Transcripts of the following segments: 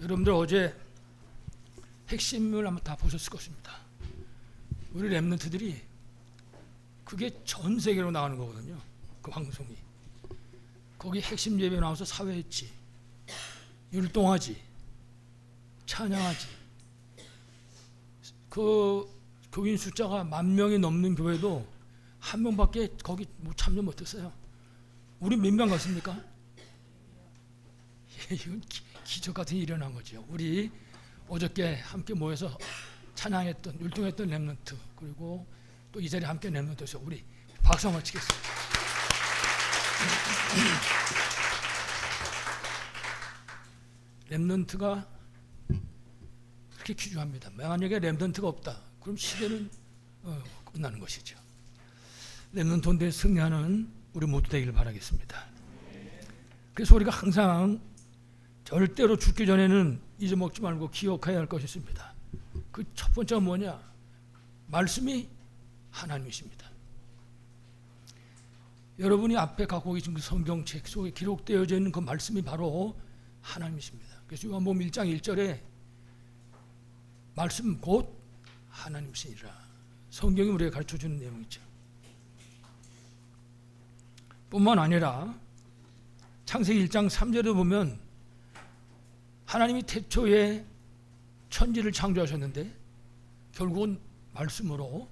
여러분들 어제 핵심을 아마 다 보셨을 것입니다. 우리 렘넌트들이 그게 전 세계로 나가는 거거든요. 그 방송이. 거기 핵심 예배 나와서 사회했지, 율동하지, 찬양하지. 그 교인 숫자가 10,000명이 넘는 교회도 한 명밖에 거기 참여 못했어요. 우리 몇 명 갔습니까? 이건 기적 같은 일이 일어난 거죠. 우리 어저께 함께 모여서 찬양했던, 율동했던 렘넌트, 그리고 또 이 자리에 함께 렘넌트에서 우리 박수 한번 치겠습니다. 렘넌트가 그렇게 귀중합니다. 만약에 렘넌트가 없다, 그럼 시대는 끝나는 것이죠. 렘넌트인데 승리하는 우리 모두 되기를 바라겠습니다. 그래서 우리가 항상 절대로 죽기 전에는 잊어먹지 말고 기억해야 할 것이 있습니다. 그 첫 번째가 뭐냐? 말씀이 하나님이십니다. 여러분이 앞에 갖고 계신 그 성경책 속에 기록되어 있는 그 말씀이 바로 하나님이십니다. 그래서 요한복음 1장 1절에 말씀 곧 하나님이시니라. 성경이 우리에게 가르쳐주는 내용이죠. 뿐만 아니라 창세기 1장 3절에 보면 하나님이 태초에 천지를 창조하셨는데 결국은 말씀으로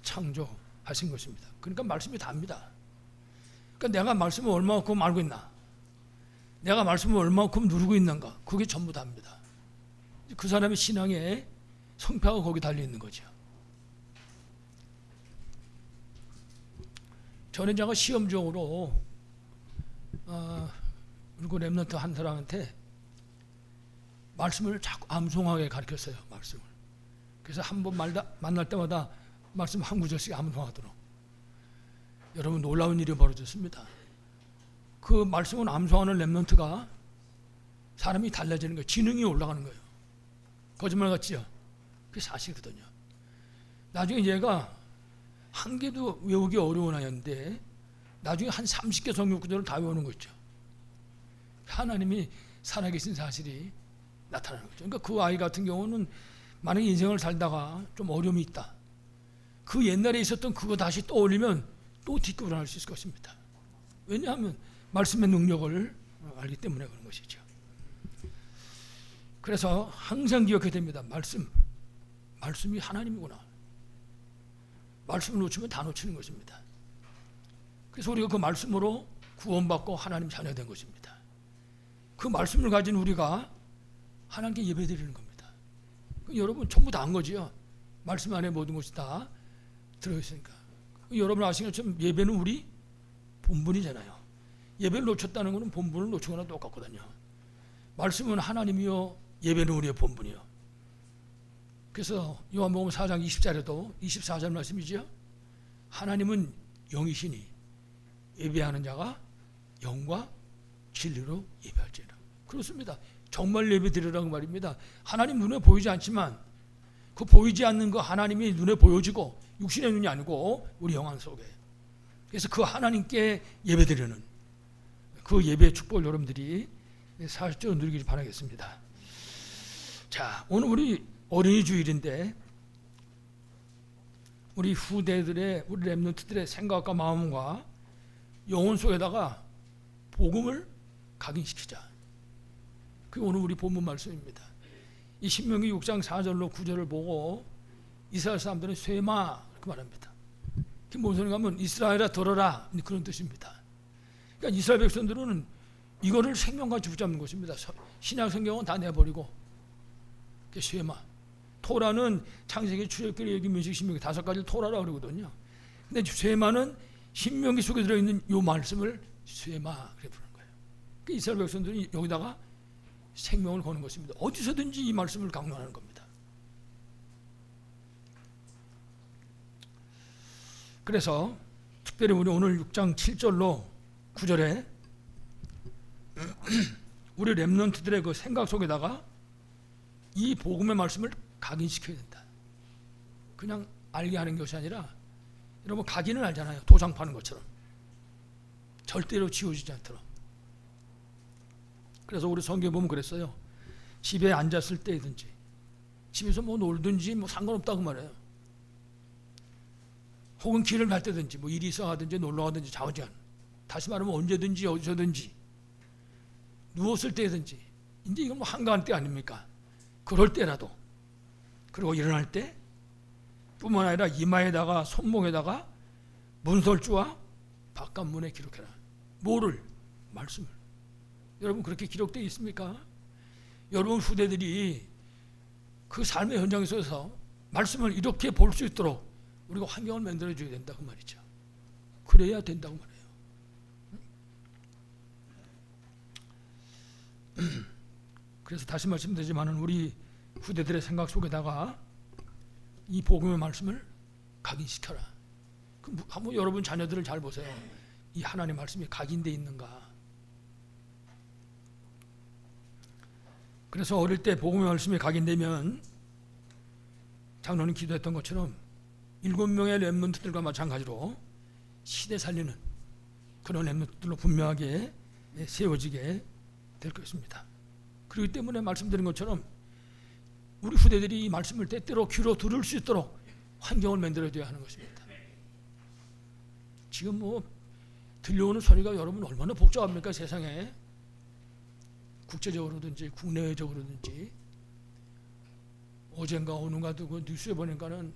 창조하신 것입니다. 그러니까 말씀이 답니다. 그러니까 내가 말씀을 얼마만큼 알고 있나, 내가 말씀을 얼마만큼 누리고 있는가, 그게 전부 답니다. 그 사람의 신앙의 성패가 거기 달려 있는 거죠. 저는 제가 시험적으로 그리고 렘넌트 한 사람한테 말씀을 자꾸 암송하게 가르쳤어요. 말씀을. 그래서 한 번 만날 때마다 말씀 한 구절씩 암송하도록. 여러분, 놀라운 일이 벌어졌습니다. 그 말씀을 암송하는 렘넌트가 사람이 달라지는 거예요. 지능이 올라가는 거예요. 거짓말 같지요? 그게 사실이거든요. 나중에 얘가 한 개도 외우기 어려운 아이였는데 나중에 한 30개 성경 구절을 다 외우는 거 있죠. 하나님이 살아계신 사실이 나타나는 거죠. 그러니까 그 아이 같은 경우는 만약에 인생을 살다가 좀 어려움이 있다, 그 옛날에 있었던 그거 다시 떠올리면 또 뒷구를 할 수 있을 것입니다. 왜냐하면 말씀의 능력을 알기 때문에 그런 것이죠. 그래서 항상 기억해야 됩니다. 말씀이 하나님이구나. 말씀을 놓치면 다 놓치는 것입니다. 그래서 우리가 그 말씀으로 구원받고 하나님 자녀 된 것입니다. 그 말씀을 가진 우리가 하나님께 예배드리는 겁니다. 여러분 전부 다 한 거지요. 말씀 안에 모든 것이 다 들어있으니까. 여러분 아시는 것처럼 예배는 우리 본분이잖아요. 예배를 놓쳤다는 것은 본분을 놓친 거나 똑같거든요. 말씀은 하나님이요, 예배는 우리의 본분이요. 그래서 요한복음 4장 20절에도 24절 말씀이죠. 하나님은 영이시니 예배하는 자가 영과 진리로 예배할지라. 그렇습니다. 정말 예배 드리라고 말입니다. 하나님 눈에 보이지 않지만 그 보이지 않는 그 하나님이 눈에 보여지고 육신의 눈이 아니고 우리 영안 속에. 그래서 그 하나님께 예배 드리는 그 예배의 축복을 여러분들이 사실적으로 누리길 바라겠습니다. 자, 오늘 우리 어린이 주일인데 우리 후대들의, 우리 렘넌트들의 생각과 마음과 영혼 속에다가 복음을 각인시키자. 그게 오늘 우리 본문 말씀입니다. 이 신명기 6장 4절로 9절을 보고 이스라엘 사람들은 쇠마 이렇게 말합니다. 그게 무슨 소리가 하면 이스라엘아 들어라, 그런 뜻입니다. 그러니까 이스라엘 백성들은 이거를 생명같이 붙잡는 것입니다. 신약 성경은 다 내버리고. 그게 쇠마. 토라는 창세기, 출애굽기, 레위기, 민수기, 신명기 5가지를 토라라고 그러거든요. 근데 쇠마는 신명기 속에 들어있는 이 말씀을 쇠마 이렇게 부르는 거예요. 그러니까 이스라엘 백성들이 여기다가 생명을 거는 것입니다. 어디서든지 이 말씀을 강론하는 겁니다. 그래서 특별히 우리 오늘 6장 7절로 9절에 우리 렘넌트들의 그 생각 속에다가 이 복음의 말씀을 각인시켜야 된다. 그냥 알게 하는 것이 아니라, 여러분 각인을 알잖아요. 도장 파는 것처럼. 절대로 지워지지 않도록. 그래서 우리 성경에 보면 그랬어요. 집에 앉았을 때든지 집에서 뭐 놀든지 뭐 상관없다고 말해요. 혹은 길을 갈 때든지 뭐 일이 있어 하든지 놀러 가든지 자우지간, 다시 말하면 언제든지 어디서든지 누웠을 때든지, 이제 이건 뭐 한가한 때 아닙니까? 그럴 때라도, 그리고 일어날 때 뿐만 아니라 이마에다가 손목에다가 문설주와 바깥문에 기록해라. 뭐를? 말씀을. 여러분 그렇게 기록되어 있습니까? 여러분 후대들이 그 삶의 현장에 서서 말씀을 이렇게 볼 수 있도록 우리가 환경을 만들어줘야 된다고 말이죠. 그래야 된다고 말해요. 그래서 다시 말씀드리지만 우리 후대들의 생각 속에다가 이 복음의 말씀을 각인시켜라. 한번 여러분 자녀들을 잘 보세요. 이 하나님의 말씀이 각인되어 있는가. 그래서 어릴 때 복음의 말씀이 각인되면 장로는 기도했던 것처럼 7명의 렘넌트들과 마찬가지로 시대 살리는 그런 렘넌트들로 분명하게 세워지게 될 것입니다. 그렇기 때문에 말씀드린 것처럼 우리 후대들이 이 말씀을 때때로 귀로 들을 수 있도록 환경을 만들어줘야 하는 것입니다. 지금 뭐 들려오는 소리가 여러분 얼마나 복잡합니까? 세상에 국제적으로든지 국내적으로든지. 어젠가 오늘가도 그 뉴스에 보니까는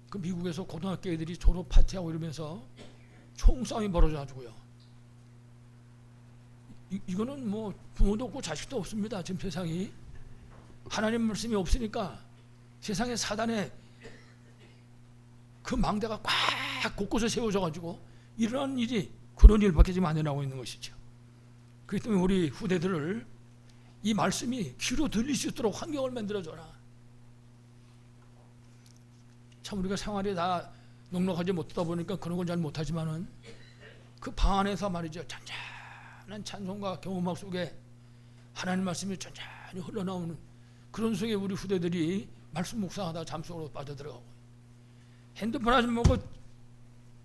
그 미국에서 고등학교 애들이 졸업 파티하고 이러면서 총싸움이 벌어져가지고요. 이거는 뭐 부모도 없고 자식도 없습니다. 지금 세상이 하나님 말씀이 없으니까 세상에 사단의 그 망대가 꽉 곳곳에 세워져가지고 일어나는 일이 그런 일밖에 지금 안 일어나고 있는 것이죠. 그렇기 때문에 우리 후대들을 이 말씀이 귀로 들릴 수 있도록 환경을 만들어줘라. 참 우리가 생활이 다 넉넉하지 못하다 보니까 그런 건 잘 못하지만은 그 방 안에서 말이죠, 잔잔한 찬송과 경음악 속에 하나님 말씀이 잔잔히 흘러나오는 그런 속에 우리 후대들이 말씀 묵상하다가 잠속으로 빠져들어가고, 핸드폰 하지 말고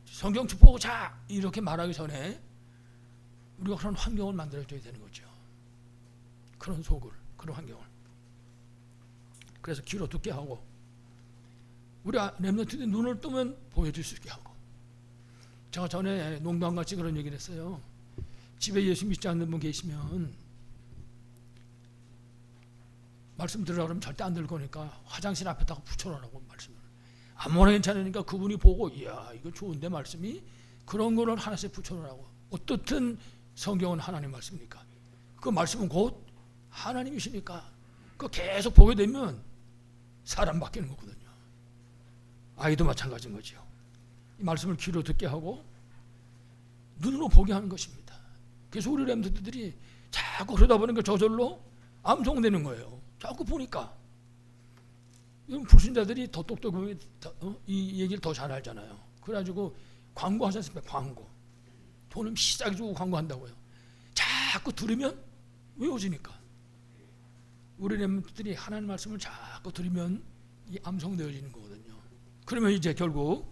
성경 짚보고 자 이렇게 말하기 전에 우리가 그런 환경을 만들어줘야 되는 거죠. 그런 속을, 그런 환경을. 그래서 귀로 듣게 하고 우리 렘넌트들이 눈을 뜨면 보여줄 수 있게 하고. 제가 전에 농담같이 그런 얘기를 했어요. 집에 예수 믿지 않는 분 계시면 말씀 들으라 그러면 절대 안 들을 거니까 화장실 앞에다가 붙여놓으라고 말씀을. 아무나 괜찮으니까 그분이 보고 이야 이거 좋은데 말씀이, 그런 거를 하나씩 붙여놓으라고. 어떻든 성경은 하나님 말씀이니까, 그 말씀은 곧 하나님이시니까 그거 계속 보게 되면 사람 바뀌는 거거든요. 아이도 마찬가지인 거죠. 이 말씀을 귀로 듣게 하고 눈으로 보게 하는 것입니다. 그래서 우리 렘넌트들이 자꾸 그러다 보니까 저절로 암송되는 거예요. 자꾸 보니까. 불신자들이 더 똑똑하게 이 얘기를 더 잘 알잖아요. 그래가지고 광고하지 않습니까? 광고. 돈을 시작해 주고 광고한다고요. 자꾸 들으면 외워지니까. 우리 렘넌트들이 하나님 말씀을 자꾸 들으면 이 암송되어지는 거거든요. 그러면 이제 결국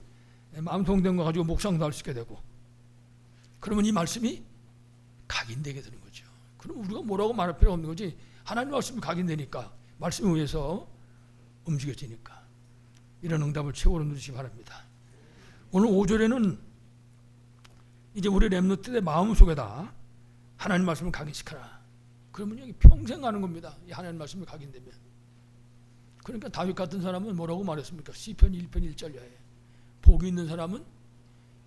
암송된 거 가지고 묵상도 할 수 있게 되고, 그러면 이 말씀이 각인되게 되는 거죠. 그럼 우리가 뭐라고 말할 필요 없는 거지. 하나님 말씀이 각인되니까, 말씀에 의해서 움직여지니까. 이런 응답을 최고로 누리시기 바랍니다. 오늘 5절에는 이제 우리 렘넌트의 마음속에다 하나님 말씀을 각인시켜라. 그러면 여기 평생 가는 겁니다. 이 하나님 말씀이 각인되면. 그러니까 다윗 같은 사람은 뭐라고 말했습니까? 시편 1편 1절에 복이 있는 사람은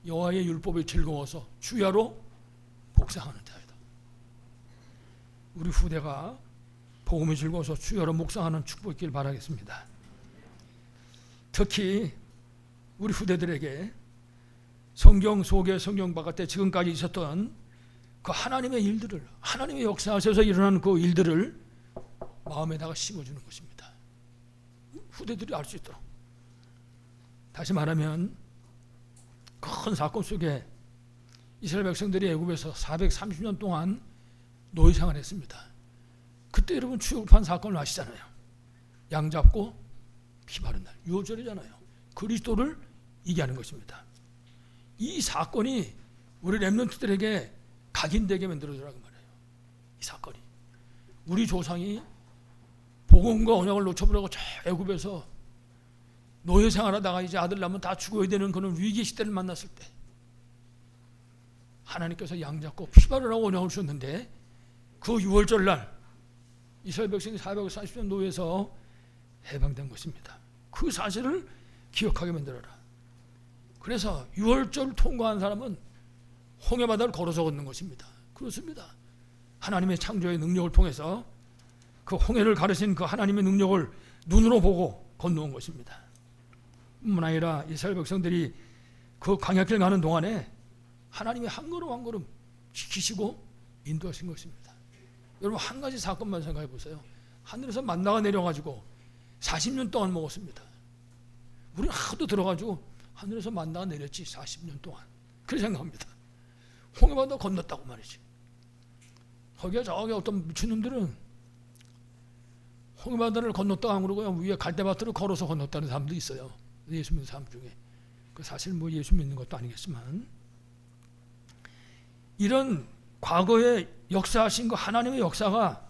여호와의 율법이 즐거워서 주야로 묵상하는 자이다. 우리 후대가 복음이 즐거워서 주야로 묵상하는 축복이 있길 바라겠습니다. 특히 우리 후대들에게 성경 속에 성경 바깥에 지금까지 있었던 그 하나님의 일들을, 하나님의 역사하셔서 일어나는 그 일들을 마음에다가 심어주는 것입니다. 후대들이 알 수 있도록. 다시 말하면 큰 사건 속에 이스라엘 백성들이 애굽에서 430년 동안 노예 생활했습니다. 그때 여러분 출애굽한 사건을 아시잖아요. 양 잡고 피 바른 날, 유월절이잖아요. 그리스도를 얘기하는 것입니다. 이 사건이 우리 렘넌트들에게 각인되게 만들어주라고 말해요. 이 사건이 우리 조상이 복음과 언약을 놓쳐버리고 저 애굽에서 노예 생활하다가 이제 아들 낳으면 다 죽어야 되는 그런 위기 시대를 만났을 때 하나님께서 양잡고 피바르라고 언약을 주셨는데 그 유월절 날 이스라엘 백성이 440년 노예에서 해방된 것입니다. 그 사실을 기억하게 만들어라. 그래서 유월절 통과한 사람은 홍해바다를 걸어서 걷는 것입니다. 그렇습니다. 하나님의 창조의 능력을 통해서 그 홍해를 가르신 그 하나님의 능력을 눈으로 보고 건너온 것입니다. 뿐만 아니라 이스라엘 백성들이 그 광야길 가는 동안에 하나님이 한 걸음 한 걸음 지키시고 인도하신 것입니다. 여러분 한 가지 사건만 생각해 보세요. 하늘에서 만나가 내려가지고 40년 동안 먹었습니다. 우리는 하도 들어가지고 하늘에서 만나가 내렸지 40년 동안 그렇게 생각합니다. 홍해바다 건넜다고 말이지. 거기에 저기 어떤 미친놈들은 홍해바다를 건넜다고 안 그러고요, 위에 갈대밭으로 걸어서 건넜다는 사람도 있어요. 예수 믿는 사람 중에. 그 사실 뭐 예수 믿는 것도 아니겠지만 이런 과거에 역사하신 그 하나님의 역사가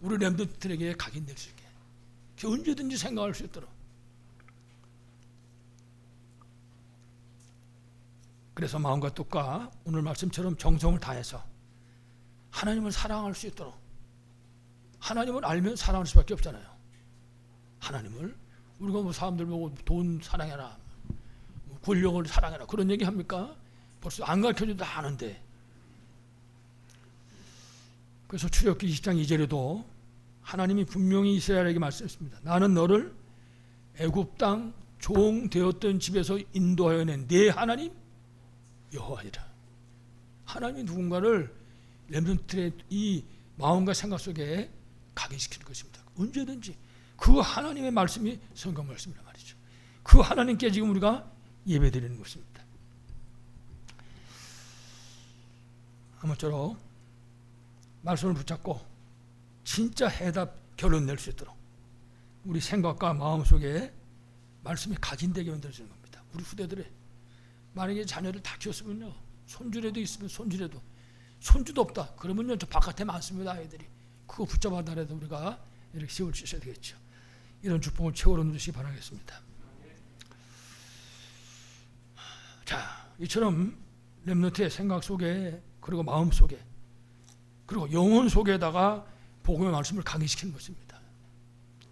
우리 렘넌트들에게 각인될 수 있게 언제든지 생각할 수 있도록. 그래서 마음과 뜻과 오늘 말씀처럼 정성을 다해서 하나님을 사랑할 수 있도록. 하나님을 알면 사랑할 수밖에 없잖아요. 하나님을 우리가 뭐 사람들 보고 돈 사랑해라, 뭐 권력을 사랑해라 그런 얘기 합니까? 벌써 안 가르쳐줘도 다 아는데. 그래서 출애굽기 20장 2절에도 하나님이 분명히 이스라엘에게 말씀했습니다. 나는 너를 애굽 땅 종 되었던 집에서 인도하여 낸 네 하나님 여호와이라. 하나님이 누군가를 렘넌트의 이 마음과 생각 속에 각인시키는 것입니다. 언제든지 그 하나님의 말씀이 성경 말씀이란 말이죠. 그 하나님께 지금 우리가 예배드리는 것입니다. 아무쪼록 말씀을 붙잡고 진짜 해답 결론 낼 수 있도록 우리 생각과 마음 속에 말씀이 각인되게 만들어주는 겁니다. 우리 후대들의 만약에 자녀를 다 키웠으면요, 손주라도 있으면 손주라도, 손주도 없다 그러면요 저 바깥에 많습니다. 아이들이 그거 붙잡아달라도 우리가 이렇게 세울 수 있어야 되겠죠. 이런 축복을 채워넣어 주시기 바라겠습니다. 자, 이처럼 렘넌트의 생각 속에 그리고 마음 속에 그리고 영혼 속에다가 복음의 말씀을 각인시키는 것입니다.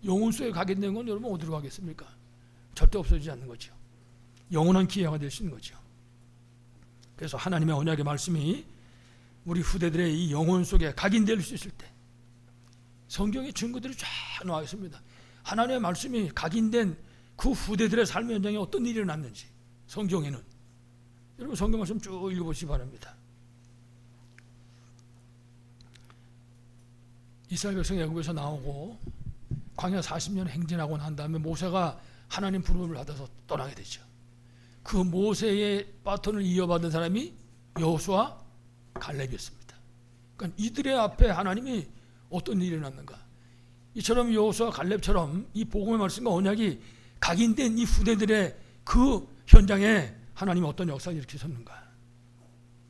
영혼 속에 각인된 건 여러분 어디로 가겠습니까? 절대 없어지지 않는 거죠. 영원한 기회가 될 수 있는 거죠. 그래서 하나님의 언약의 말씀이 우리 후대들의 이 영혼 속에 각인될 수 있을 때 성경의 증거들이 쫙 나와 있습니다. 하나님의 말씀이 각인된 그 후대들의 삶의 현장에 어떤 일이 일어났는지 성경에는 여러분 성경 말씀 쭉 읽어보시기 바랍니다. 이스라엘 백성이 애굽에서 나오고 광야 40년 행진하고 난 다음에 모세가 하나님 부름을 받아서 떠나게 되죠. 그 모세의 바톤을 이어받은 사람이 여호수아, 갈렙이었습니다. 그러니까 이들의 앞에 하나님이 어떤 일이 일어났는가? 이처럼 여호수아, 갈렙처럼 이 복음의 말씀과 언약이 각인된 이 후대들의 그 현장에 하나님이 어떤 역사를 일으키셨는가?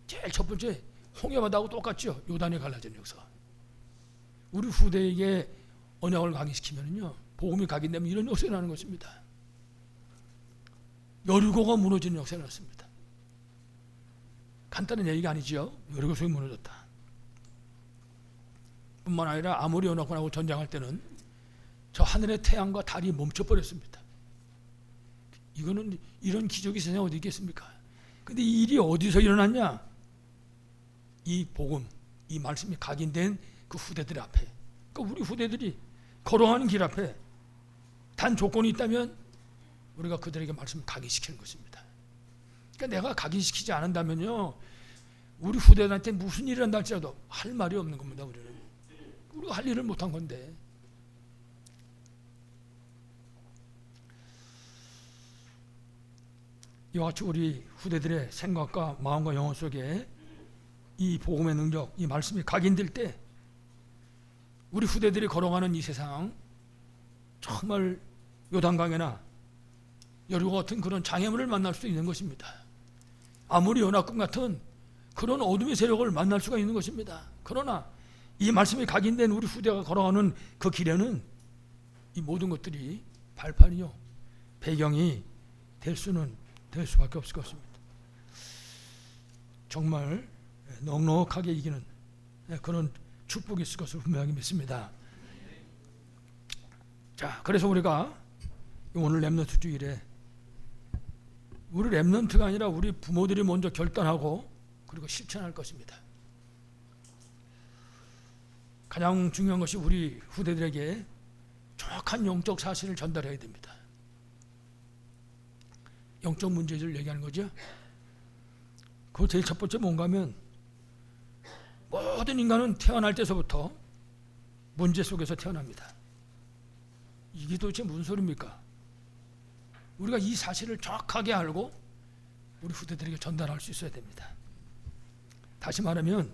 제일 첫 번째 홍해바다하고 똑같죠. 요단에 갈라진 역사. 우리 후대에게 언약을 각인시키면요, 복음이 각인되면 이런 역사가 일어나는 것입니다. 여리고가 무너지는 역사가 일어났습니다. 간단한 얘기가 아니지요. 여리고 성이 무너졌다. 뿐만 아니라 아모리 연합군하고 전쟁할 때는 저 하늘의 태양과 달이 멈춰버렸습니다. 이거는 이런 기적이 세상에 어디 있겠습니까? 근데 이 일이 어디서 일어났냐? 이 복음, 이 말씀이 각인된 그 후대들 앞에, 그러니까 우리 후대들이 걸어가는 길 앞에 단 조건이 있다면 우리가 그들에게 말씀을 각인시키는 것입니다. 그러니까 내가 각인시키지 않는다면요, 우리 후대들한테 무슨 일이 일어난다 할지라도 할 말이 없는 겁니다. 우리가 할 일을 못한 건데. 이와 같이 우리 후대들의 생각과 마음과 영혼 속에 이 복음의 능력, 이 말씀이 각인될 때 우리 후대들이 걸어가는 이 세상 정말 요단강이나 여리고 같은 그런 장애물을 만날 수도 있는 것입니다. 아무리 연합군 같은 그런 어둠의 세력을 만날 수가 있는 것입니다. 그러나 이 말씀이 각인된 우리 후대가 걸어가는 그 길에는 이 모든 것들이 발판이요, 배경이 될 수밖에 없을 것입니다. 정말 넉넉하게 이기는 그런 축복이 있을 것을 분명히 믿습니다. 자, 그래서 우리가 오늘 렘넌트 주일에 우리 렘넌트가 아니라 우리 부모들이 먼저 결단하고 그리고 실천할 것입니다. 가장 중요한 것이 우리 후대들에게 정확한 영적 사실을 전달해야 됩니다. 영적 문제를 얘기하는 거죠. 그 제일 첫 번째 뭔가 하면 모든 인간은 태어날 때서부터 문제 속에서 태어납니다. 이게 도대체 무슨 소리입니까? 우리가 이 사실을 정확하게 알고 우리 후대들에게 전달할 수 있어야 됩니다. 다시 말하면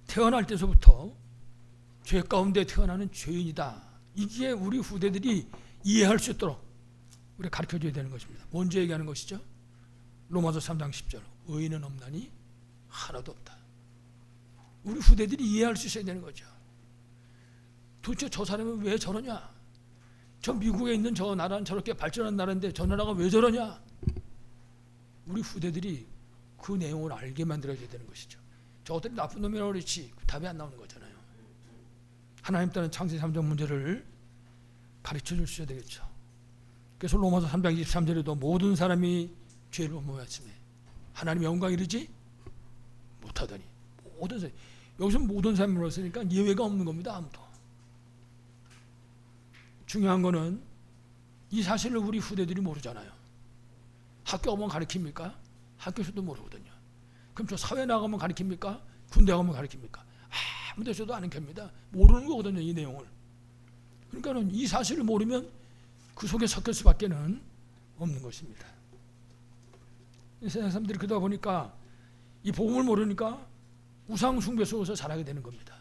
태어날 때서부터 죄 가운데 태어나는 죄인이다. 이게 우리 후대들이 이해할 수 있도록 우리가 가르쳐줘야 되는 것입니다. 먼저 얘기하는 것이죠. 로마서 3장 10절 의인은 없나니 하나도 없다. 우리 후대들이 이해할 수 있어야 되는 거죠. 도대체 저 사람은 왜 저러냐? 저 미국에 있는 저 나라는 저렇게 발전한 나라인데 저 나라가 왜 저러냐? 우리 후대들이 그 내용을 알게 만들어줘야 되는 것이죠. 저것들이 나쁜 놈이라고 그렇지 답이 안 나오는 거잖아요. 하나님 따른 창세 3장 문제를 가르쳐 줄 수 있어야 되겠죠. 그래서 로마서 3장 23절에도 모든 사람이 죄를 모였으며 하나님 영광 이르지 못하더니 모든 사람, 여기서 모든 사람이 물었으니까 예외가 없는 겁니다. 아무도. 중요한 거는 이 사실을 우리 후대들이 모르잖아요. 학교 가면 가르칩니까? 학교에서도 모르거든요. 그럼 저 사회 나가면 가르칩니까? 군대 가면 가르칩니까? 아무 데서도 안 가르칩니다. 모르는 거거든요, 이 내용을. 그러니까는 이 사실을 모르면 그 속에 섞일 수밖에 없는 것입니다. 세상 사람들이 그러다 보니까 이 복음을 모르니까 우상 숭배 속에서 자라게 되는 겁니다.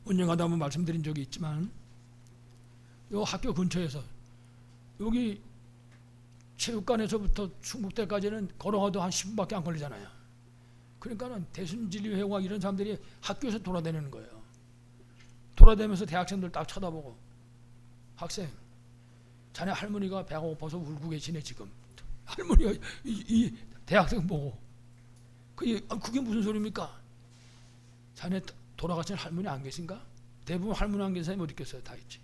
언젠가도 한번 말씀드린 적이 있지만 요 학교 근처에서 여기 체육관에서부터 충북대까지는 걸어가도 한 10분밖에 안 걸리잖아요. 그러니까는 대순진리회와 이런 사람들이 학교에서 돌아다니는 거예요. 돌아다니면서 대학생들 딱 쳐다보고 학생, 자네 할머니가 배가 고파서 울고 계시네 지금. 할머니가 이 대학생 보고 그게 무슨 소리입니까? 자네 돌아가신 할머니 안 계신가? 대부분 할머니 안 계신 사람이 어디 있겠어요? 다 있지.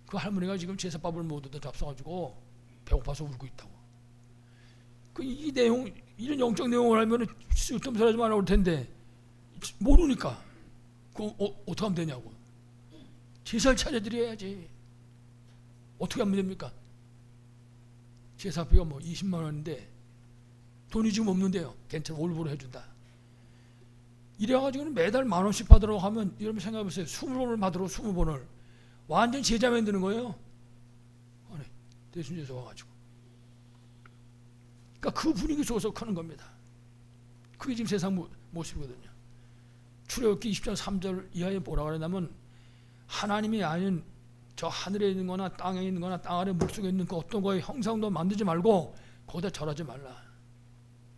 그 할머니가 지금 제사밥을 못 얻어 잡숴가지고 배고파서 울고 있다고. 이 내용, 이런 영적 내용을 알면 쓸데없는 소리 하지 말라고 할 텐데 모르니까 어떻게 하면 되냐고. 제사를 차려드려야지. 어떻게 하면 됩니까? 제사비가 뭐 20만 원인데 돈이 지금 없는데요. 괜찮아, 올보로 해준다. 이래가지고는 매달 10,000원씩 받으라고 하면 여러분 생각해보세요. 20번을 받으러 20번을 완전 제자 만드는 거예요. 아니, 대순제에서 와가지고. 그러니까 그 분위기 속에서 크는 겁니다. 그게 지금 세상 모습이거든요. 출애굽기 20장 3절 이하에 뭐라 그러냐면 하나님이 아닌 저 하늘에 있는 거나 땅에 있는 거나 땅 아래 물속에 있는 그 어떤 거에 형상도 만들지 말고 거기다 절하지 말라.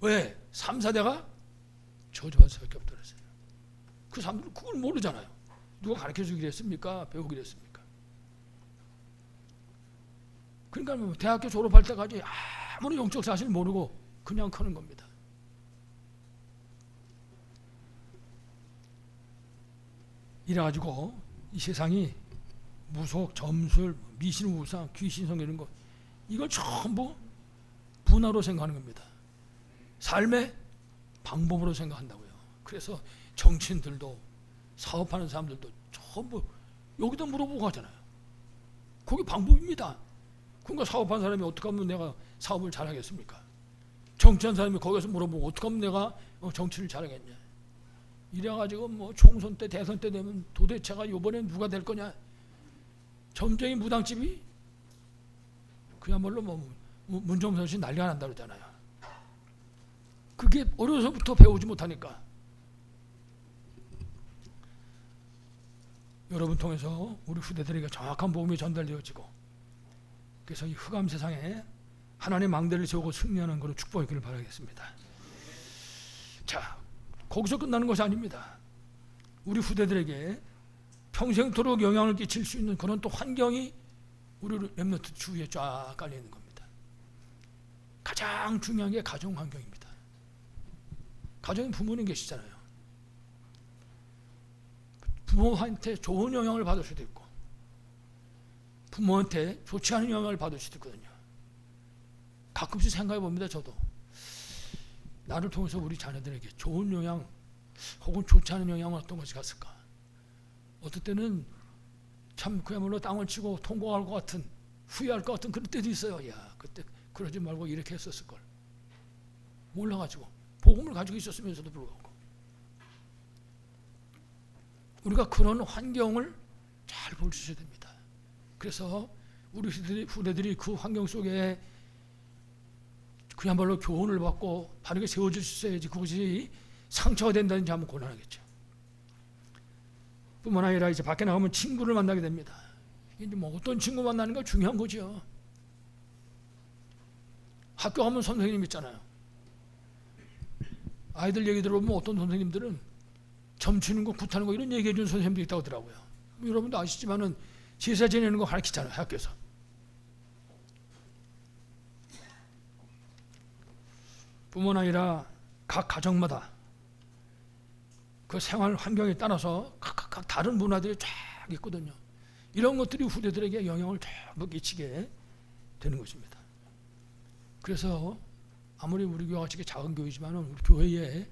왜? 3, 4대가 저주받을 수밖에 없다 그랬어요. 그 사람들은 그걸 모르잖아요. 누가 가르쳐주기로 했습니까? 배우기로 했습니까? 그러니까 뭐 대학교 졸업할 때까지 아무런 영적 사실 모르고 그냥 크는 겁니다. 이래가지고 이 세상이 무속, 점술, 미신, 우상, 귀신성 이런 거 이걸 전부 분화로 생각하는 겁니다. 삶의 방법으로 생각한다고요. 그래서 정치인들도 사업하는 사람들도 전부 여기다 물어보고 하잖아요. 그게 방법입니다. 그러니까 사업하는 사람이 어떻게 하면 내가 사업을 잘하겠습니까? 정치한 사람이 거기서 물어보고 어떻게 하면 내가 정치를 잘하겠냐. 이래가지고 뭐 총선 때 대선 때 되면 도대체가 이번엔 누가 될 거냐. 점쟁이 무당집이 그야말로 뭐 문정선 씨 난리가 난다 그러잖아요. 그게 어려서부터 배우지 못하니까. 여러분 통해서 우리 후대들에게 정확한 복음이 전달되어지고 그래서 이 흑암 세상에 하나님의 망대를 세우고 승리하는 그런 축복이기를 바라겠습니다. 자, 거기서 끝나는 것이 아닙니다. 우리 후대들에게 평생토록 영향을 끼칠 수 있는 그런 또 환경이 우리 렘넌트 주위에 쫙 깔려 있는 겁니다. 가장 중요한 게 가정 환경입니다. 가정에 부모님 계시잖아요. 부모한테 좋은 영향을 받을 수도 있고 부모한테 좋지 않은 영향을 받을 수도 있거든요. 가끔씩 생각해 봅니다. 저도 나를 통해서 우리 자녀들에게 좋은 영향 혹은 좋지 않은 영향은 어떤 것이 갔을까. 어떨 때는 참 그야말로 땅을 치고 통곡할 것 같은, 후회할 것 같은 그런 때도 있어요. 야, 그때 그러지 말고 이렇게 했었을 걸. 몰라가지고 복음을 가지고 있었으면서도 불구하고 우리가 그런 환경을 잘 볼 수 있어야 됩니다. 그래서 우리 후대들이 그 환경 속에 그야말로 교훈을 받고 바르게 세워질 수 있어야지 그것이 상처가 된다든지 하면 곤란하겠죠. 뿐만 아니라 이제 밖에 나가면 친구를 만나게 됩니다. 이제 뭐 어떤 친구 만나는 게 중요한 거죠. 학교 가면 선생님 있잖아요. 아이들 얘기 들어보면 어떤 선생님들은 점치는 거, 굿하는 거 이런 얘기해 주는 선생님도 있다고 하더라고요. 여러분도 아시지만은 제사 지내는 거 가르치잖아요, 학교에서. 뿐만 아니라 각 가정마다 그 생활 환경에 따라서 각각 다른 문화들이 쫙 있거든요. 이런 것들이 후대들에게 영향을 전부 끼치게 되는 것입니다. 그래서 아무리 우리 교회가 같이 작은 교회지만 우리 교회에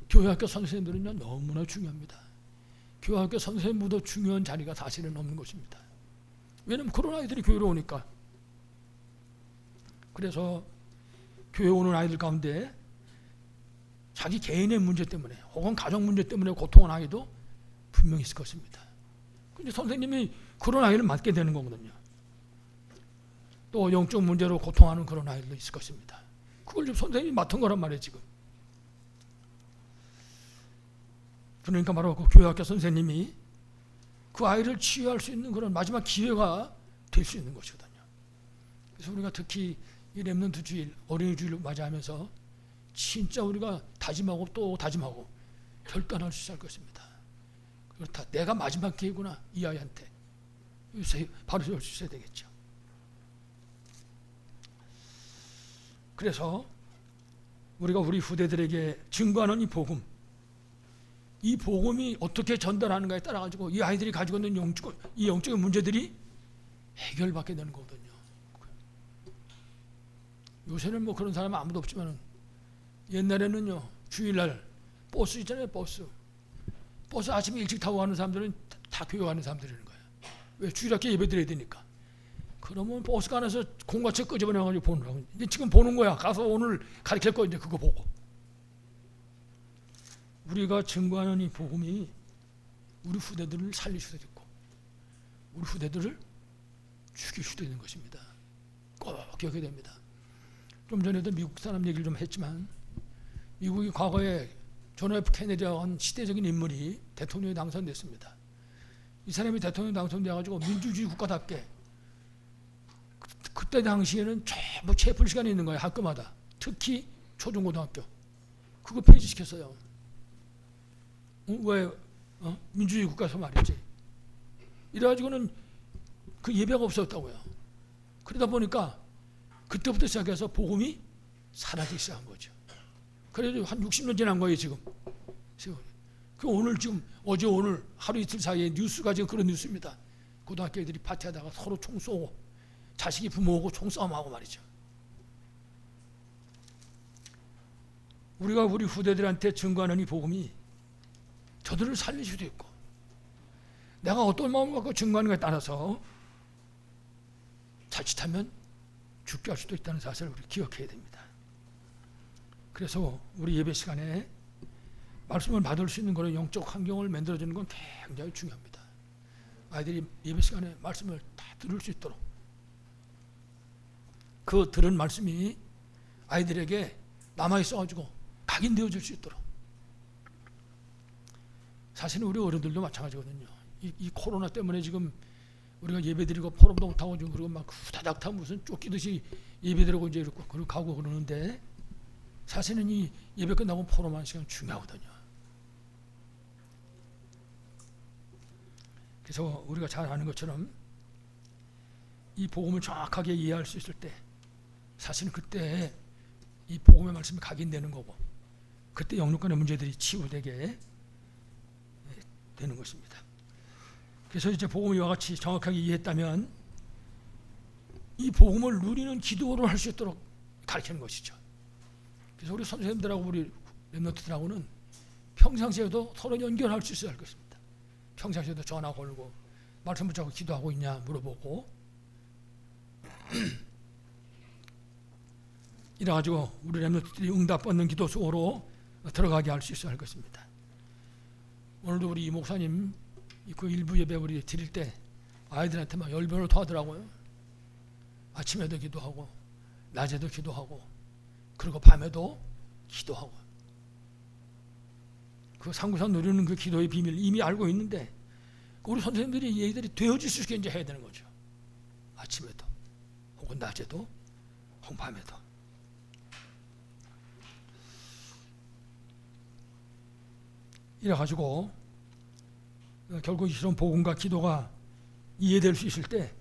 교회학교 선생님들은요 너무나 중요합니다. 교회학교 선생님보다 중요한 자리가 사실은 없는 것입니다. 왜냐하면 그런 아이들이 교회로 오니까. 그래서 교회 오는 아이들 가운데 자기 개인의 문제 때문에 혹은 가정 문제 때문에 고통한 아이도 분명히 있을 것입니다. 근데 선생님이 그런 아이를 맡게 되는 거거든요. 또 영적 문제로 고통하는 그런 아이들도 있을 것입니다. 그걸 지금 선생님이 맡은 거란 말이에요, 지금. 그러니까 바로 그 교회학교 선생님이 그 아이를 치유할 수 있는 그런 마지막 기회가 될 수 있는 것이거든요. 그래서 우리가 특히 이 렘넌트 주일, 어린이 주일을 맞이하면서 진짜 우리가 다짐하고 또 다짐하고 결단할 수 있을 것입니다. 그렇다. 내가 마지막 기회구나. 이 아이한테. 바로 세울 수 있어야 되겠죠. 그래서 우리가 우리 후대들에게 증거하는 이 복음, 이 복음이 어떻게 전달하는가에 따라 가지고 이 아이들이 가지고 있는 영적인 문제들이 해결받게 되는 거거든요. 요새는 뭐 그런 사람은 아무도 없지만 옛날에는요 주일날 버스 있잖아요. 버스 아침에 일찍 타고 가는 사람들은 다 교회 가는 사람들이라는 거예요. 왜? 주일학교 예배 드려야 되니까. 그러면 버스가 안에서 공과책 끄집어내가지고 보는 거예요. 이제 지금 보는 거야. 가서 오늘 가르칠 거 이제 그거 보고. 우리가 증거하는 이 복음이 우리 후대들을 살릴 수도 있고 우리 후대들을 죽일 수도 있는 것입니다. 꼭 기억해야 됩니다. 좀 전에도 미국 사람 얘기를 좀 했지만 미국이 과거에 존 F 케네디와 한 시대적인 인물이 대통령에 당선됐습니다. 이 사람이 대통령 당선되어가지고 민주주의 국가답게 그때 당시에는 전부 체플 시간이 있는 거예요. 학교마다. 특히 초중고등학교. 그거 폐지시켰어요. 왜? 민주주의 국가에서 말이지. 이래가지고는 그 예배가 없었다고요. 그러다 보니까 그때부터 시작해서 복음이 사라지기 시작한 거죠. 그래도 한 60년 지난 거예요, 지금. 그 오늘 지금 어제 오늘 하루 이틀 사이에 뉴스가 지금 그런 뉴스입니다. 고등학교 애들이 파티하다가 서로 총 쏘고 자식이 부모하고 총싸움하고 말이죠. 우리가 우리 후대들한테 증거하는 이 복음이 저들을 살릴 수도 있고 내가 어떤 마음을 갖고 증거하는가에 따라서 자칫하면 죽게 할 수도 있다는 사실을 우리 기억해야 됩니다. 그래서 우리 예배 시간에 말씀을 받을 수 있는 그런 영적 환경을 만들어주는 건 굉장히 중요합니다. 아이들이 예배 시간에 말씀을 다 들을 수 있도록 그 들은 말씀이 아이들에게 남아있어가지고 각인되어질 수 있도록. 사실은 우리 어른들도 마찬가지거든요. 이 코로나 때문에 지금 우리가 예배드리고 포럼도 못하고 지금 그리고 막 후다닥 타고 무슨 쫓기듯이 예배드리고 이제 이렇게 가고 그러는데 사실은 이 예배 끝나고 포럼하는 시간 중요하거든요. 그래서 우리가 잘 아는 것처럼 이 복음을 정확하게 이해할 수 있을 때 사실은 그때 이 복음의 말씀이 각인되는 거고 그때 영육간의 문제들이 치유되게 되는 것입니다. 그래서 이제 복음을 이와 같이 정확하게 이해했다면 이 복음을 누리는 기도를 할 수 있도록 가르치는 것이죠. 그래서 우리 선생님들하고 우리 랩런트들하고는 평상시에도 서로 연결할 수 있어야 할 것입니다. 평상시에도 전화 걸고 말씀 붙잡고 기도하고 있냐 물어보고 이래가지고 우리 랩런트들이 응답 받는 기도 속으로 들어가게 할 수 있어야 할 것입니다. 오늘도 우리 이 목사님 그 일부 예배 우리 드릴 때 아이들한테 막 열변을 토하더라고요. 아침에도 기도하고 낮에도 기도하고 그리고 밤에도 기도하고 그 상구상 누리는 그 기도의 비밀 이미 알고 있는데 우리 선생님들이 얘들이 되어질 수 있게 이제 해야 되는 거죠. 아침에도 혹은 낮에도 혹은 밤에도. 이래가지고 결국 이런 복음과 기도가 이해될 수 있을 때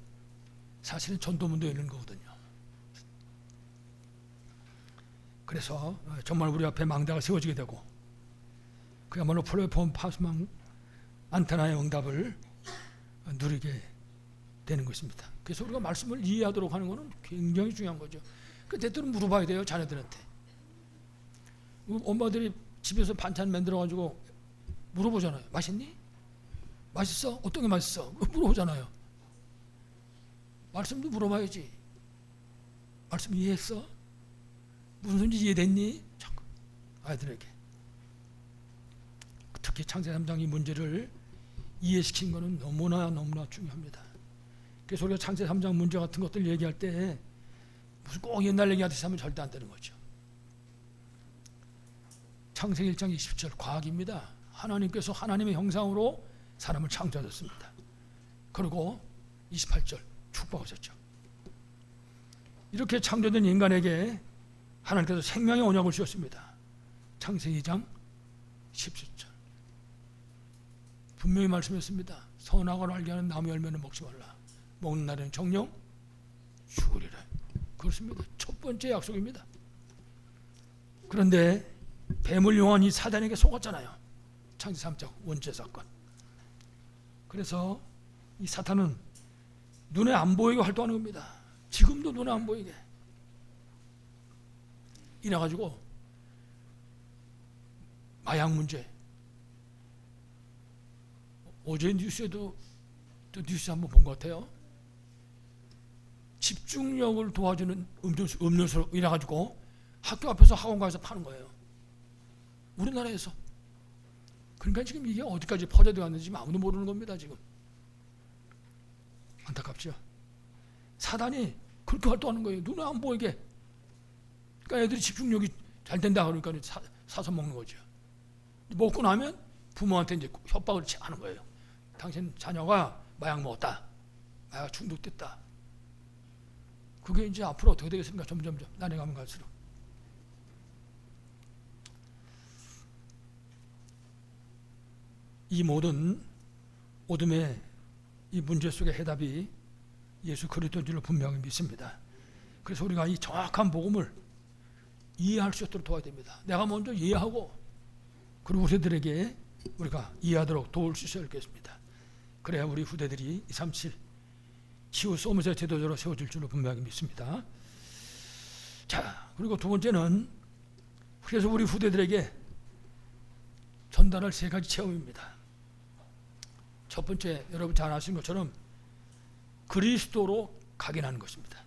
사실은 전도문도 열리는 거거든요. 그래서 정말 우리 앞에 망대가 세워지게 되고 그야말로 플랫폼 파수망 안테나의 응답을 누리게 되는 것입니다. 그래서 우리가 말씀을 이해하도록 하는 것은 굉장히 중요한 거죠. 그 때때로 물어봐야 돼요. 자녀들한테. 엄마들이 집에서 반찬 만들어가지고 물어보잖아요. 맛있니? 맛있어? 어떤 게 맛있어? 물어보잖아요. 말씀도 물어봐야지. 말씀 이해했어? 무슨 소리인지 이해됐니? 자꾸 아이들에게. 특히 창세기 3장 이 문제를 이해시키는 것은 너무나 중요합니다. 그래서 우리가 창세기 3장 문제 같은 것들 얘기할 때 무슨 꼭 옛날 얘기하듯이 하면 절대 안 되는 거죠. 창세기 1장 20절 과학입니다. 하나님께서 하나님의 형상으로 사람을 창조하셨습니다. 그리고 28절 축복하셨죠. 이렇게 창조된 인간에게 하나님께서 생명의 언약을 주셨습니다. 창세기 2장 17절 분명히 말씀했습니다. 선악을 알게 하는 나무 열매는 먹지 말라. 먹는 날에는 정령 죽으리라. 그렇습니다. 첫 번째 약속입니다. 그런데 뱀을 이용한 이 사단에게 속았잖아요. 창세기 3장 원죄 사건. 그래서 이 사탄은 눈에 안 보이게 활동하는 겁니다. 지금도 눈에 안 보이게. 이래가지고 마약 문제. 어제 뉴스에도 또 뉴스 한번 본 것 같아요. 집중력을 도와주는 음료수 이래가지고 학교 앞에서 학원가에서 파는 거예요. 우리나라에서. 그러니까 지금 이게 어디까지 퍼져들어갔는지 아무도 모르는 겁니다. 지금. 안타깝죠. 사단이 그렇게 활동하는 거예요. 눈에 안 보이게. 그러니까 애들이 집중력이 잘 된다 그러니까 사서 먹는 거죠. 먹고 나면 부모한테 이제 협박을 하는 거예요. 당신 자녀가 마약 먹었다. 마약 중독됐다. 그게 이제 앞으로 어떻게 되겠습니까? 점점 날이 가면 갈수록. 이 모든 어둠의 이 문제 속의 해답이 예수 그리스도인 줄로 분명히 믿습니다. 그래서 우리가 이 정확한 복음을 이해할 수 있도록 도와야 됩니다. 내가 먼저 이해하고 그리고 우리들에게 우리가 이해하도록 도울 수 있어야 겠습니다. 그래야 우리 후대들이 237 치유 소모세 제도적으로 세워질 줄로 분명히 믿습니다. 자, 그리고 두 번째는 그래서 우리 후대들에게 전달할 세 가지 체험입니다. 첫 번째, 여러분 잘 아시는 것처럼 그리스도로 각인하는 것입니다.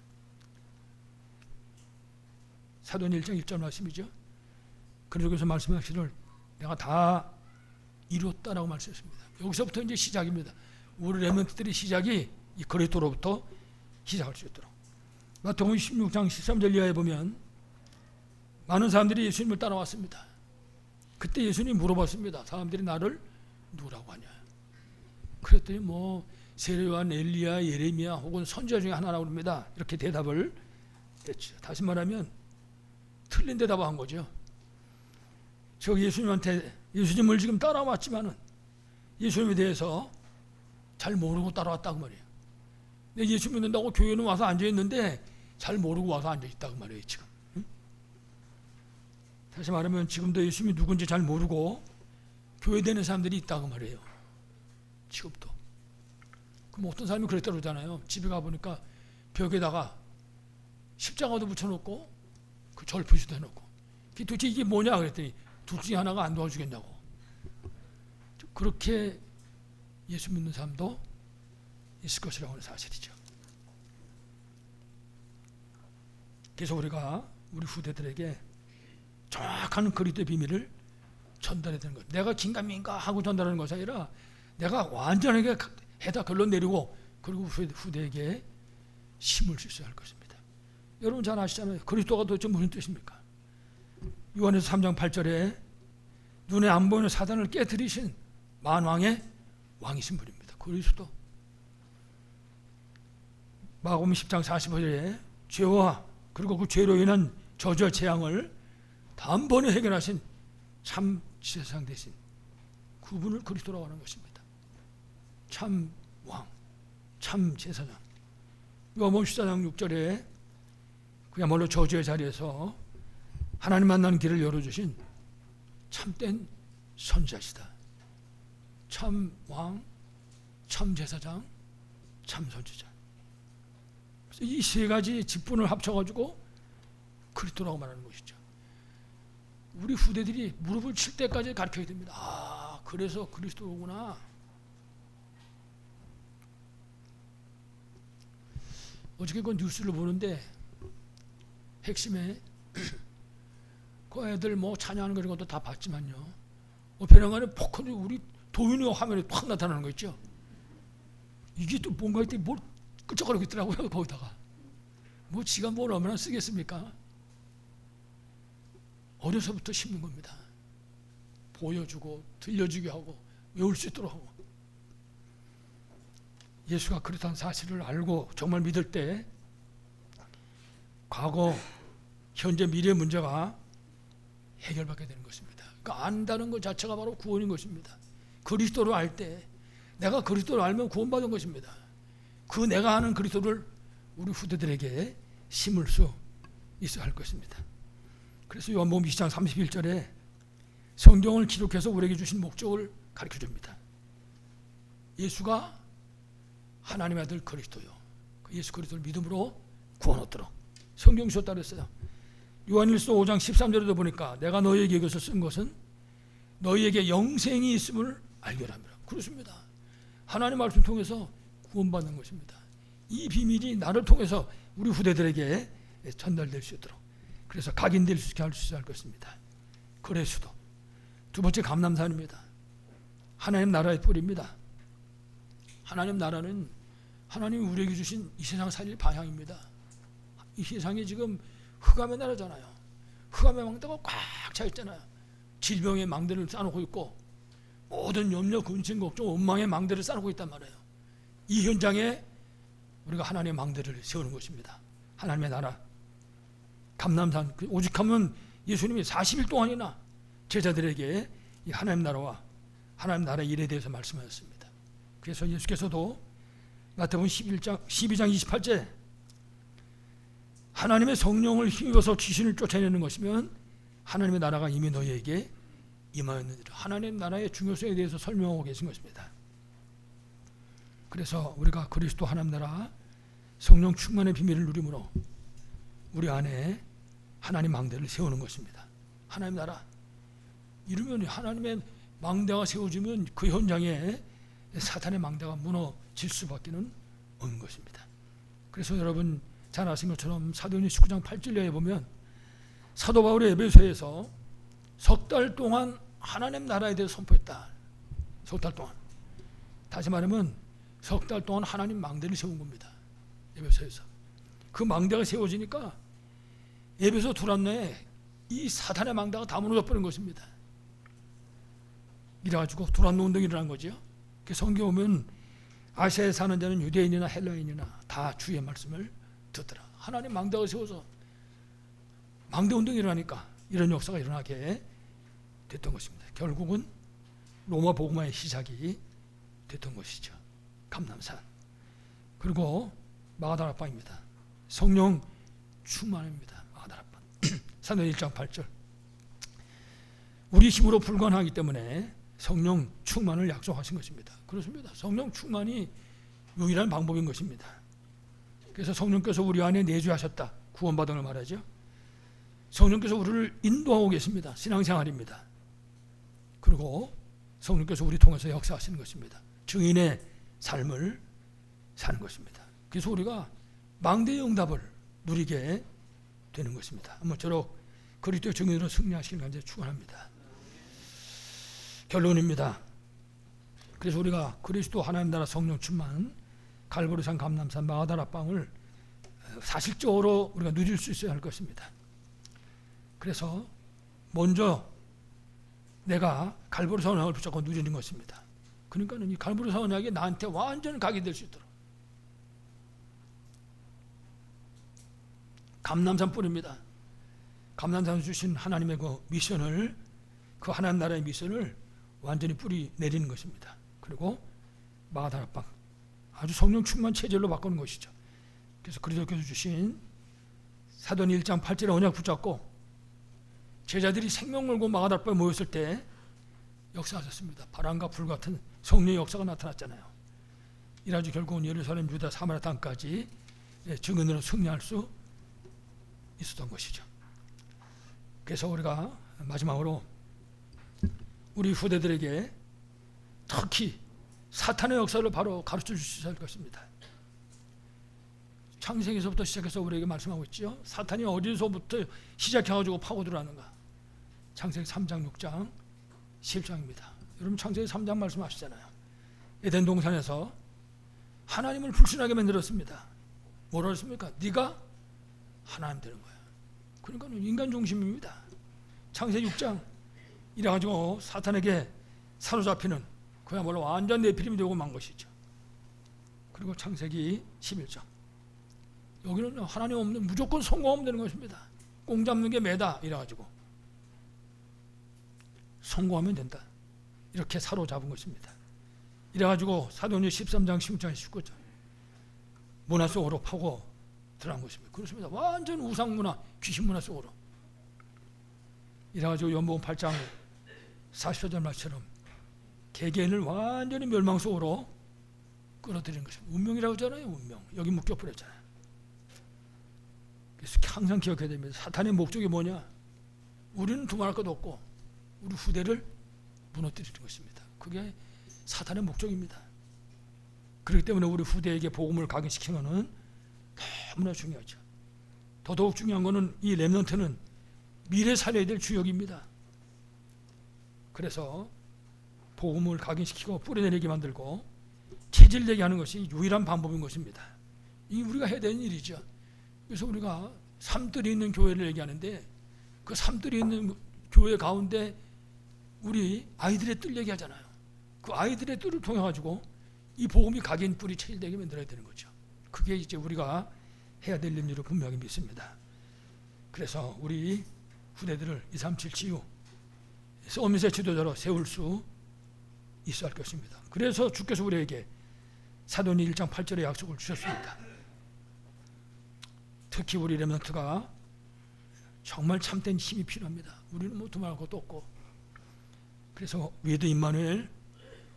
사도행 1장 1절 말씀이죠. 그래서 말씀하시기를 내가 다 이뤘다라고 말씀했습니다. 여기서부터 이제 시작입니다. 우리 렘넌트들의 시작이 이 그리스도로부터 시작할 수 있도록. 마태복음 16장 13절 이하에 보면 많은 사람들이 예수님을 따라왔습니다. 그때 예수님이 물어봤습니다. 사람들이 나를 누구라고 하냐. 그랬더니 뭐 세례요한, 엘리야, 예레미야 혹은 선지자 중에 하나라고 합니다. 이렇게 대답을 했죠. 다시 말하면 틀린 대답을 한 거죠. 저 예수님을 지금 따라왔지만은 예수님에 대해서 잘 모르고 따라왔다고 말이에요. 근데 예수 믿는다고 교회는 와서 앉아있는데 잘 모르고 와서 앉아있다고 말이에요 지금. 응? 다시 말하면 지금도 예수님이 누군지 잘 모르고 교회 되는 사람들이 있다고 말이에요. 지금도. 그럼 어떤 사람이 그랬다고 그러잖아요. 집에 가보니까 벽에다가 십자가도 붙여놓고 그 절표시도 해놓고 도대체 이게 뭐냐 그랬더니 둘 중에 하나가 안 도와주겠냐고. 그렇게 예수 믿는 사람도 있을 것이라고 하는 사실이죠. 그래서 우리가 우리 후대들에게 정확한 그리스도의 비밀을 전달해야 되는 것. 내가 긴가민가 하고 전달하는 것이 아니라 내가 완전하게 해다 결론 내리고 그리고 후대에게 심을 수 있어야 할 것입니다. 여러분 잘 아시잖아요. 그리스도가 도대체 무슨 뜻입니까? 요한에서 3장 8절에 눈에 안 보이는 사단을 깨뜨리신 만왕의 왕이신 분입니다. 그리스도. 마가복음 10장 45절에 죄와 그리고 그 죄로 인한 저주와 재앙을 단번에 해결하신 참 제사장 대신 그분을 그리스도라고 하는 것입니다. 참 왕, 참 제사장. 요한복음 14장 6절에 그야말로 저주의 자리에서 하나님 만나는 길을 열어주신 참된 선지자시다. 참 왕, 참 제사장, 참 선지자. 이 세 가지 직분을 합쳐가지고 그리스도라고 말하는 것이죠. 우리 후대들이 무릎을 칠 때까지 가르쳐야 됩니다. 아, 그래서 그리스도구나. 어저께 그 뉴스를 보는데 핵심에 그 애들 뭐 찬양하는 그런 것도 다 봤지만요. 벼랑간에 폭하게 우리 도윤이 화면에 확 나타나는 거 있죠. 이게 또 뭔가 이때 뭘 끄적거리고 있더라고요. 거기다가 뭐 지가 뭘 얼마나 쓰겠습니까? 어려서부터 심는 겁니다. 보여주고 들려주게 하고 외울 수 있도록 하고. 예수가 그렇다는 사실을 알고 정말 믿을 때 과거, 현재, 미래의 문제가 해결받게 되는 것입니다. 그러니까 안다는 것 자체가 바로 구원인 것입니다. 그리스도를 알 때 내가 그리스도를 알면 구원받은 것입니다. 그 내가 아는 그리스도를 우리 후대들에게 심을 수 있어야 할 것입니다. 그래서 요한복음 20장 31절에 성경을 기록해서 우리에게 주신 목적을 가르쳐줍니다. 예수가 하나님의 아들 그리스도요. 그 예수 그리스도를 믿음으로 구원 얻도록 성경 주셨다고 했어요. 요한일서 5장 13절에도 보니까 내가 너희에게 이것을 쓴 것은 너희에게 영생이 있음을 알게 함이라. 그렇습니다. 하나님 말씀 통해서 구원받는 것입니다. 이 비밀이 나를 통해서 우리 후대들에게 전달될 수 있도록 그래서 각인될 수 있게 할 수 있을 것입니다. 그래서도 두 번째 감남산입니다. 하나님 나라의 뿌리입니다. 하나님 나라는 하나님이 우리에게 주신 이 세상 살릴 방향입니다. 이 세상이 지금 흑암의 나라잖아요. 흑암의 망대가 꽉 차 있잖아요. 질병의 망대를 쌓아놓고 있고 모든 염려, 근심, 걱정, 원망의 망대를 쌓아놓고 있단 말이에요. 이 현장에 우리가 하나님의 망대를 세우는 것입니다. 하나님의 나라. 감람산 오죽하면 예수님이 40일 동안이나 제자들에게 이 하나님 나라와 하나님 나라의 일에 대해서 말씀하셨습니다. 그래서 예수께서도 마태복음 12장 28절 하나님의 성령을 힘입어서 귀신을 쫓아내는 것이면 하나님의 나라가 이미 너희에게 임하였느니라. 하나님 나라의 중요성에 대해서 설명하고 계신 것입니다. 그래서 우리가 그리스도 하나님 나라 성령 충만의 비밀을 누림으로 우리 안에 하나님 망대를 세우는 것입니다. 하나님 나라 이러면 하나님의 망대가 세워지면 그 현장에 사탄의 망대가 무너질 수밖에는 없는 것입니다. 그래서 여러분 잘 아신 것처럼 사도행전 19장 8절에 보면 사도 바울이 에베소에서 석 달 동안 하나님 나라에 대해서 선포했다. 석 달 동안. 다시 말하면 석 달 동안 하나님 망대를 세운 겁니다. 에베소에서. 그 망대가 세워지니까 에베소 두란노에 이 사탄의 망대가 다 무너져 버린 것입니다. 이래가지고 두란노 운동이 일어난 거죠. 성경에 보면 아시아에 사는 자는 유대인이나 헬라인이나 다 주의 말씀을 듣더라. 하나님 망대가 세워서 망대 운동이 일어나니까 이런 역사가 일어나게 됐던 것입니다. 결국은 로마 복음화의 시작이 됐던 것이죠. 감람산. 그리고 마가다락방입니다. 성령 충만입니다. 마가다락방. 사도행 1장 8절. 우리 힘으로 불가능하기 때문에 성령 충만을 약속하신 것입니다. 그렇습니다. 성령 충만이 유일한 방법인 것입니다. 그래서 성령께서 우리 안에 내주하셨다. 구원받은 걸 말하죠. 성령께서 우리를 인도하고 계십니다. 신앙생활입니다. 그리고 성령께서 우리 통해서 역사하시는 것입니다. 증인의 삶을 사는 것입니다. 그래서 우리가 망대의 응답을 누리게 되는 것입니다. 아무쪼록 그리스도의 증인으로 승리하시길 간절히 축원합니다. 결론입니다. 그래서 우리가 그리스도 하나님 나라 성령 충만 갈보리산 감람산 마가다락방을 사실적으로 우리가 누릴 수 있어야 할 것입니다. 그래서 먼저 내가 갈보리산 언약을 붙잡고 누리는 것입니다. 그러니까 이 갈보리산 언약이 나한테 완전 각이 될 수 있도록 감람산 뿌리입니다. 감람산 주신 하나님의 그 미션을, 그 하나님 나라의 미션을 완전히 뿌리 내리는 것입니다. 그리고 마가다락방 아주 성령 충만 체질로 바꾸는 것이죠. 그래서 그리스도께서 주신 사도행 1장 8절의 언약 붙잡고 제자들이 생명 걸고 마가다락방에 모였을 때 역사하셨습니다. 바람과 불 같은 성령의 역사가 나타났잖아요. 이라지 결국은 예루살렘, 유다, 사마리아 땅까지 증인으로 승리할 수 있었던 것이죠. 그래서 우리가 마지막으로 우리 후대들에게 특히 사탄의 역사를 바로 가르쳐 주셔야 할 것입니다. 창세기에서부터 시작해서 우리에게 말씀하고 있죠. 사탄이 어디서부터 시작해가지고 파고 들어가는가. 창세기 3장, 6장, 10장입니다. 여러분 창세기 3장 말씀하시잖아요. 에덴 동산에서 하나님을 불순하게 만들었습니다. 뭐라 했습니까? 네가 하나님 되는 거야. 그러니까 인간 중심입니다. 창세기 6장 이래가지고 사탄에게 사로잡히는 그야말로 완전 네피림이 되고 만 것이죠. 그리고 창세기 11장 여기는 하나님 없는 무조건 성공하면 되는 것입니다. 꽁 잡는 게 매다 이래가지고 성공하면 된다 이렇게 사로잡은 것입니다. 이래가지고 사도행전 13장 16장 19장 문화 속으로 파고 들어간 것입니다. 그렇습니다. 완전 우상문화 귀신문화 속으로 이래가지고 요한복음 8장 44절 말처럼 개개인을 완전히 멸망 속으로 끌어들이는 것입니다. 운명이라고 하잖아요. 운명. 여기 묶여버렸잖아요. 그래서 항상 기억해야 됩니다. 사탄의 목적이 뭐냐? 우리는 두말할 것도 없고 우리 후대를 무너뜨리는 것입니다. 그게 사탄의 목적입니다. 그렇기 때문에 우리 후대에게 복음을 각인시키는 것은 너무나 중요하죠. 더더욱 중요한 것은 이 렘넌트는 미래 살려야 될 주역입니다. 그래서 복음을 각인시키고 뿌려내리게 만들고 체질되게 하는 것이 유일한 방법인 것입니다. 이 우리가 해야 되는 일이죠. 그래서 우리가 삶들이 있는 교회를 얘기하는데 그 삶들이 있는 교회 가운데 우리 아이들의 뜰 얘기하잖아요. 그 아이들의 뜰을 통해 가지고 이 복음이 각인 뿌리 체질되게 만들어야 되는 거죠. 그게 이제 우리가 해야 될 일로 분명히 믿습니다. 그래서 우리 후대들을 237 치유 서밋의 지도자로 세울 수 있어야 할 것입니다. 그래서 주께서 우리에게 사도행전 1장 8절의 약속을 주셨습니다. 특히 우리 렘넌트가 정말 참된 힘이 필요합니다. 우리는 뭐 두말할 것도 없고 그래서 위드 임마누엘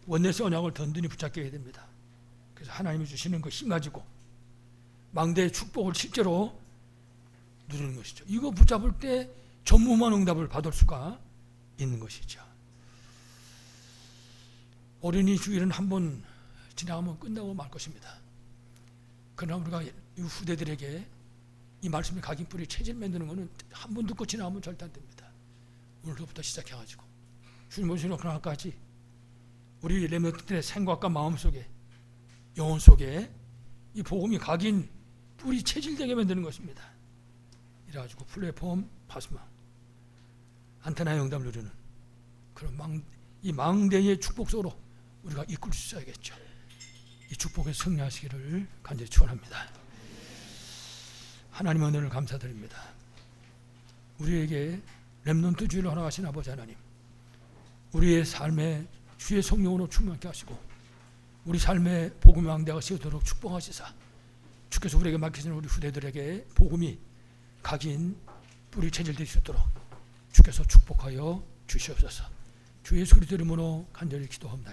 원내스 언약을 든든히 붙잡게 해야 됩니다. 그래서 하나님이 주시는 그 힘 가지고 망대의 축복을 실제로 누리는 것이죠. 이거 붙잡을 때 전무한 응답을 받을 수가 있는 것이죠. 어린이 주일은 한번 지나가면 끝나고 말 것입니다. 그러나 우리가 이 후대들에게 이 말씀이 각인 뿌리 체질 만드는 것은 한 번 듣고 지나가면 절대 안 됩니다. 오늘부터 시작해가지고 주님 오시는 그날까지 우리 렘넌트들의 생각과 마음 속에 영혼 속에 이 복음이 각인 뿌리 체질되게 만드는 것입니다. 이래가지고 플랫폼 파스마 안테나의 응답을 누리는 그런 이 망대의 축복 속으로 우리가 이끌 수 있어야겠죠. 이 축복에 승리하시기를 간절히 축원합니다. 하나님 은혜를 감사드립니다. 우리에게 렘넌트 주의를 허락하신 아버지 하나님, 우리의 삶에 주의 성령으로 충만케 하시고 우리 삶의 복음의 왕대가 세우도록 축복하시사 주께서 우리에게 맡기신 우리 후대들에게 복음이 각인 뿌리 체질될 수 있도록 주께서 축복하여 주시옵소서. 주 예수 그리스도 이름으로 간절히 기도합니다.